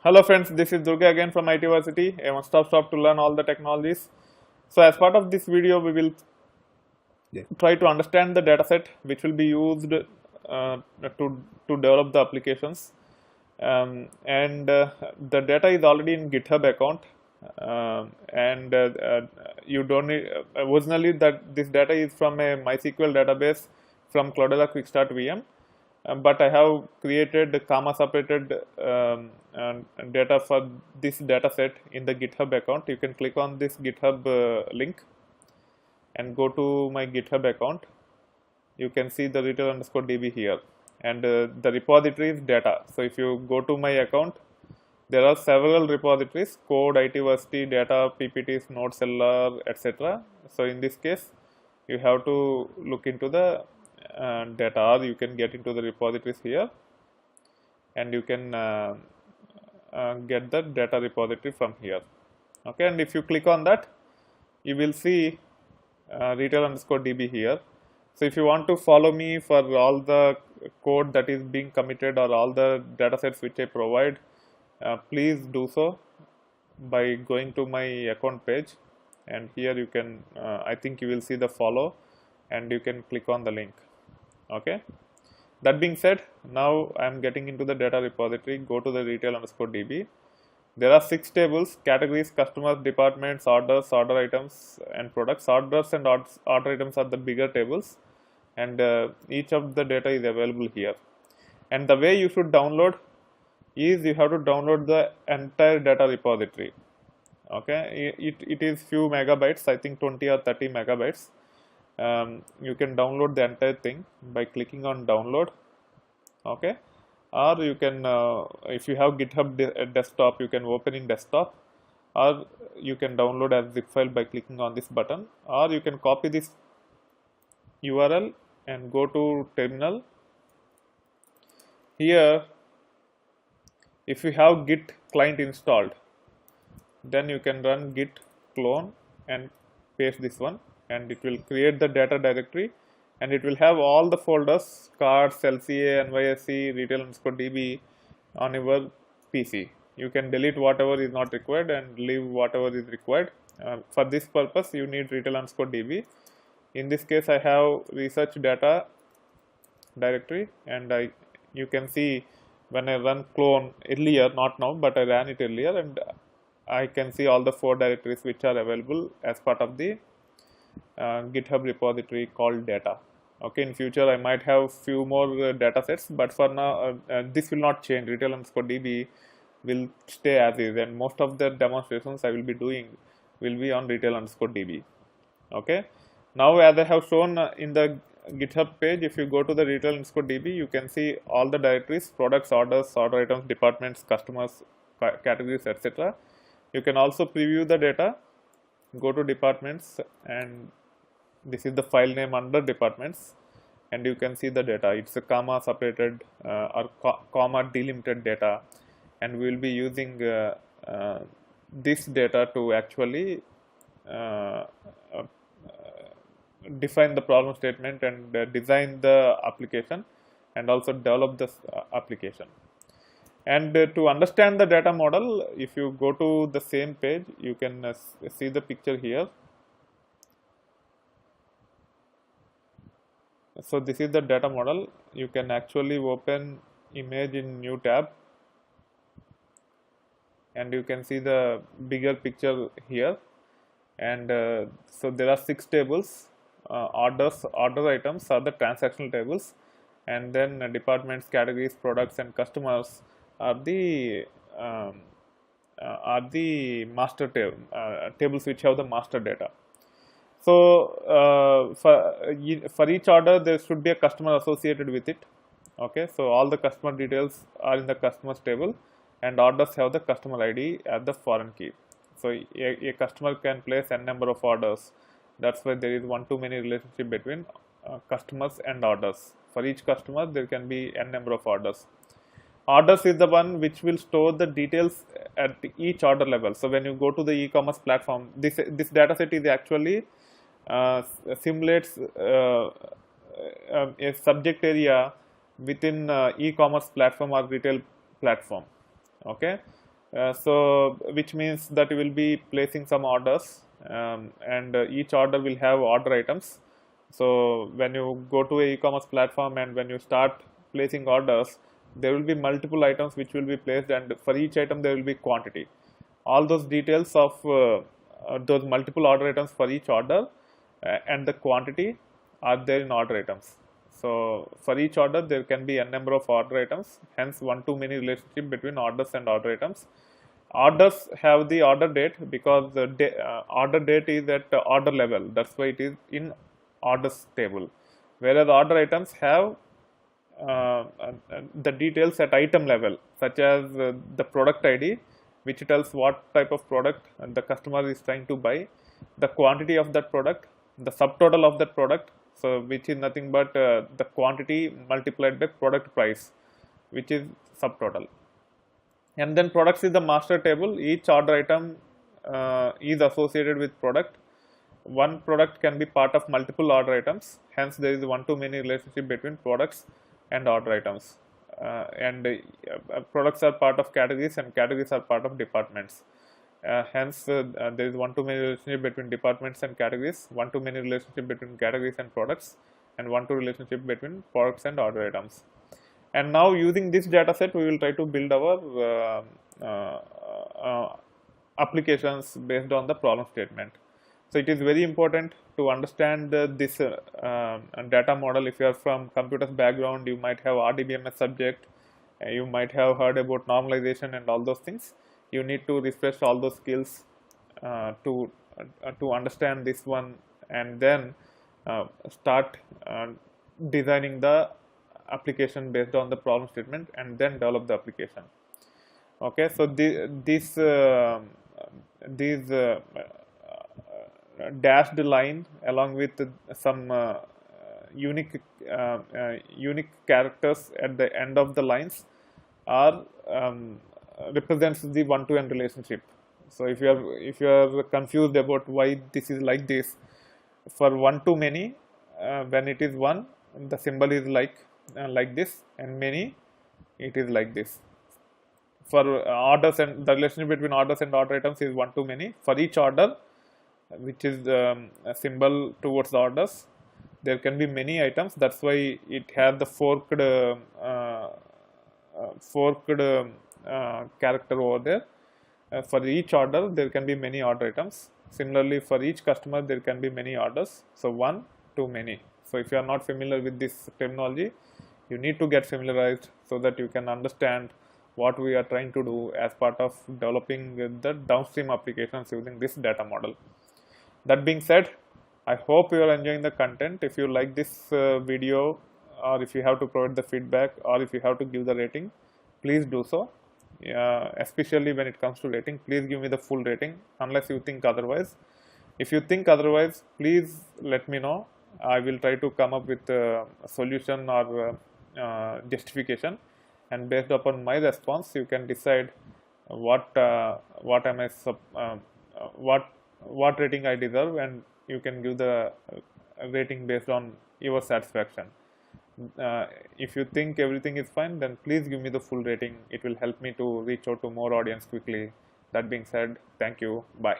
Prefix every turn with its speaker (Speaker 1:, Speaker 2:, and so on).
Speaker 1: Hello friends, this is Durga again from ITversity, a one-stop shop to learn all the technologies. So as part of this video, we will try to understand the dataset which will be used to develop the applications. And the data is already in GitHub account, and you don't need, originally that this data is from a MySQL database from Cloudera Quickstart VM. But I have created the comma separated data for this data set in the GitHub account. You can click on this GitHub link and go to my GitHub account. You can see the retail underscore DB here, and the repository is data. So if you go to my account, there are several repositories: code, ITversity, data, PPTs, notes, LR, etc. So in this case, you have to look into the data, or you can get into the repositories here, and you can get the data repository from here. Okay, and if you click on that, you will see retail underscore DB here. So if you want to follow me for all the code that is being committed or all the datasets which I provide, please do so by going to my account page, and here you can I think you will see the follow, and you can click on the link. Okay, that being said, now I am getting into the data repository. Go to the retail underscore DB. There are 6 tables: categories, customers, departments, orders, order items, and products. Orders and order items are the bigger tables, and each of the data is available here. And the way you should download is you have to download the entire data repository. Okay, it is few megabytes, I think 20 or 30 megabytes. You can download the entire thing by clicking on download. Okay, or you can if you have GitHub desktop, you can open in desktop, or you can download as zip file by clicking on this button, or you can copy this URL and go to terminal. Here, if you have Git client installed, then you can run git clone and paste this one, and it will create the data directory, and it will have all the folders: cards, LCA, NYSE, retail underscore DB on your PC. You can delete whatever is not required and leave whatever is required. For this purpose, you need retail underscore DB. In this case, I have research data directory, and you can see when I run clone earlier, not now, but I ran it earlier, and I can see all the 4 directories which are available as part of the GitHub repository called data. Okay, in future I might have few more data sets, but for now this will not change. Retail underscore DB will stay as is, and most of the demonstrations I will be doing will be on retail underscore DB. Okay, now as I have shown in the GitHub page, if you go to the retail underscore DB, you can see all the directories: products, orders, order items, departments, customers, categories, etc. You can also preview the data. Go to departments, and this is the file name under departments, and you can see the data. It's a comma separated or comma delimited data, and we will be using this data to actually define the problem statement and design the application, and also develop this application. And to understand the data model, if you go to the same page, you can see the picture here. So this is the data model. You can actually open image in new tab, and you can see the bigger picture here. And so there are 6 tables. Order items are the transactional tables, and then departments, categories, products, and customers are the master tables which have the master data. So for each order there should be a customer associated with it. Okay, so all the customer details are in the customers table, and orders have the customer ID as the foreign key. So a customer can place n number of orders. That's why there is one-to-many relationship between customers and orders. For each customer, there can be n number of orders. Orders is the one which will store the details at each order level. So when you go to the e-commerce platform, this data set is actually simulates a subject area within e-commerce platform or retail platform. Okay, So which means that you will be placing some orders, and each order will have order items. So when you go to a e-commerce platform and when you start placing orders, there will be multiple items which will be placed, and for each item there will be quantity. All those details of those multiple order items for each order and the quantity are there in order items. So for each order there can be n number of order items, hence one-to-many relationship between orders and order items. Orders have the order date because the order date is at order level, that's why it is in orders table, whereas order items have the details at item level, such as the product ID, which tells what type of product the customer is trying to buy, the quantity of that product, the subtotal of that product, so which is nothing but the quantity multiplied by product price, which is subtotal. And then products is the master table. Each order item is associated with product. One product can be part of multiple order items, hence there is one-to-many relationship between products and order items. Products are part of categories and categories are part of departments. Hence there is one-to-many relationship between departments and categories, one-to-many relationship between categories and products, and one-to relationship between products and order items. And now using this data set, we will try to build our applications based on the problem statement. So it is very important to understand this data model. If you are from computers background, you might have RDBMS subject, you might have heard about normalization and all those things. You need to refresh all those skills to understand this one, and then start designing the application based on the problem statement, and then develop the application. Okay, so these dashed line along with some unique characters at the end of the lines are represents the one-to-one relationship. So if you are confused about why this is like this, for one-to-many, when it is one, the symbol is like this, and many, it is like this. For orders, and the relationship between orders and order items is one-to-many. For each order, which is a symbol towards the orders, there can be many items. That's why it has the forked character over there. For each order, there can be many order items. Similarly, for each customer, there can be many orders. So one to many. So if you are not familiar with this terminology, you need to get familiarized so that you can understand what we are trying to do as part of developing the downstream applications using this data model. That being said, I hope you are enjoying the content. If you like this video, or if you have to provide the feedback, or if you have to give the rating, please do so. Especially when it comes to rating, please give me the full rating unless you think otherwise. If you think otherwise, please let me know. I will try to come up with a solution or justification, and based upon my response, you can decide what rating I deserve, and you can give the rating based on your satisfaction. If you think everything is fine, then please give me the full rating. It will help me to reach out to more audience quickly. That being said, thank you. Bye.